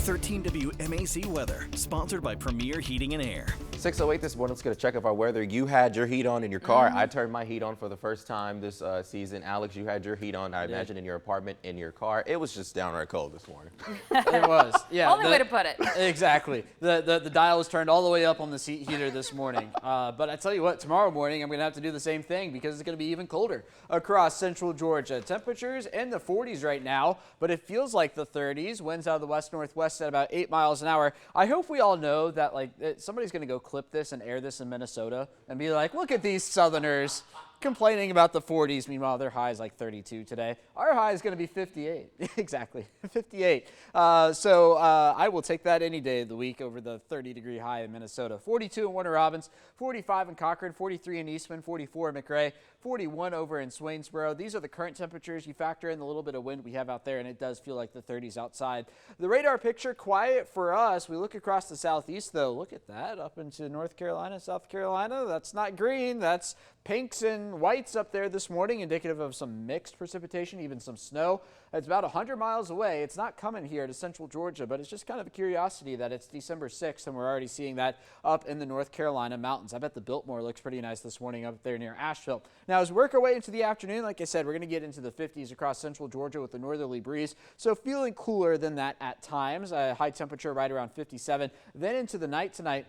13 WMAC weather, sponsored by Premier Heating and Air. 6:08 this morning. Let's get a check of our weather. You had your heat on in your car. I turned my heat on for the first time this season. Alex, you had your heat on, I imagine, in your apartment, in your car. It was just downright cold this morning. It was, yeah. Only way to put it. Exactly. The dial was turned all the way up on the seat heater this morning. But I tell you what, tomorrow morning I'm going to have to do the same thing because it's going to be even colder across central Georgia. Temperatures in the 40s right now, but it feels like the 30s. Winds out of the west-northwest at about 8 miles an hour. I hope we all know that somebody's going to go clip this and air this in Minnesota and be like, look at these Southerners complaining about the 40s. Meanwhile, their high is like 32 today. Our high is going to be 58. Exactly, 58. So I will take that any day of the week over the 30-degree high in Minnesota. 42 in Warner Robins, 45 in Cochrane, 43 in Eastman, 44 in McRae, 41 over in Swainsboro. These are the current temperatures. You factor in the little bit of wind we have out there, and it does feel like the 30s outside. The radar picture, quiet for us. We look across the southeast, though. Look at that, up into North Carolina, South Carolina. That's not green. That's pinks and whites up there this morning, indicative of some mixed precipitation, even some snow. It's about 100 miles away. It's not coming here to central Georgia, but it's just kind of a curiosity that it's December 6th, and we're already seeing that up in the North Carolina mountains. I bet the Biltmore looks pretty nice this morning up there near Asheville. Now, as we work our way into the afternoon, like I said, we're going to get into the 50s across central Georgia with the northerly breeze, so feeling cooler than that at times. High temperature right around 57. Then into the night tonight,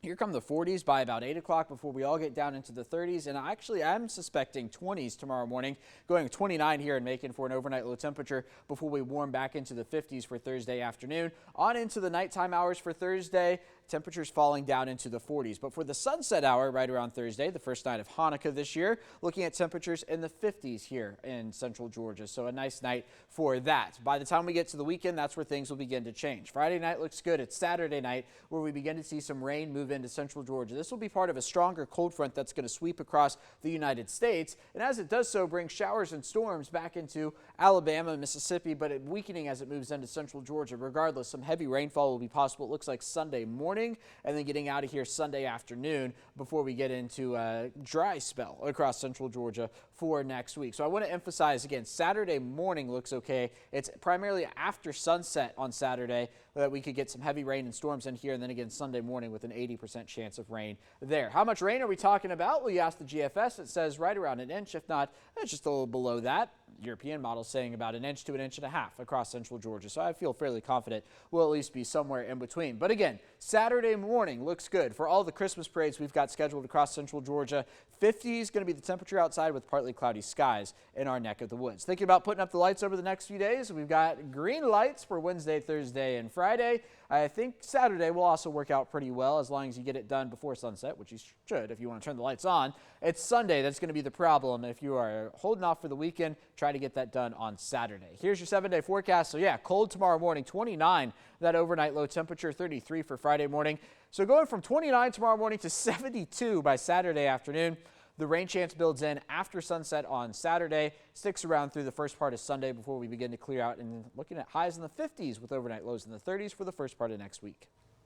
here come the 40s by about 8 o'clock before we all get down into the 30s. And actually, I'm suspecting 20s tomorrow morning, going 29 here in Macon for an overnight low temperature before we warm back into the 50s for Thursday afternoon. On into the nighttime hours for Thursday, temperatures falling down into the 40s. But for the sunset hour right around Thursday, the first night of Hanukkah this year, looking at temperatures in the 50s here in central Georgia. So a nice night for that. By the time we get to the weekend, that's where things will begin to change. Friday night looks good. It's Saturday night where we begin to see some rain move into central Georgia. This will be part of a stronger cold front that's going to sweep across the United States. And as it does so, bring showers and storms back into Alabama and Mississippi, but weakening as it moves into central Georgia. Regardless, some heavy rainfall will be possible. It looks like Sunday morning and then getting out of here Sunday afternoon before we get into a dry spell across central Georgia for next week. So I want to emphasize again, Saturday morning looks okay. It's primarily after sunset on Saturday that we could get some heavy rain and storms in here, and then again Sunday morning with an 80% chance of rain there. How much rain are we talking about? Well, you ask the GFS, it says right around an inch. If not, it's just a little below that. European model saying about an inch to an inch and a half across central Georgia. So I feel fairly confident we'll at least be somewhere in between. But again, Saturday morning looks good for all the Christmas parades we've got scheduled across central Georgia. 50 is going to be the temperature outside with partly cloudy skies in our neck of the woods. Thinking about putting up the lights over the next few days. We've got green lights for Wednesday, Thursday, and Friday. I think Saturday will also work out pretty well as long as you get it done before sunset, which you should if you want to turn the lights on. It's Sunday that's going to be the problem. If you are holding off for the weekend, try to get that done on Saturday. Here's your 7-day forecast. So yeah, cold tomorrow morning, 29 that overnight low temperature, 33 for Friday morning. So going from 29 tomorrow morning to 72 by Saturday afternoon. The rain chance builds in after sunset on Saturday, sticks around through the first part of Sunday before we begin to clear out, and looking at highs in the 50s with overnight lows in the 30s for the first part of next week.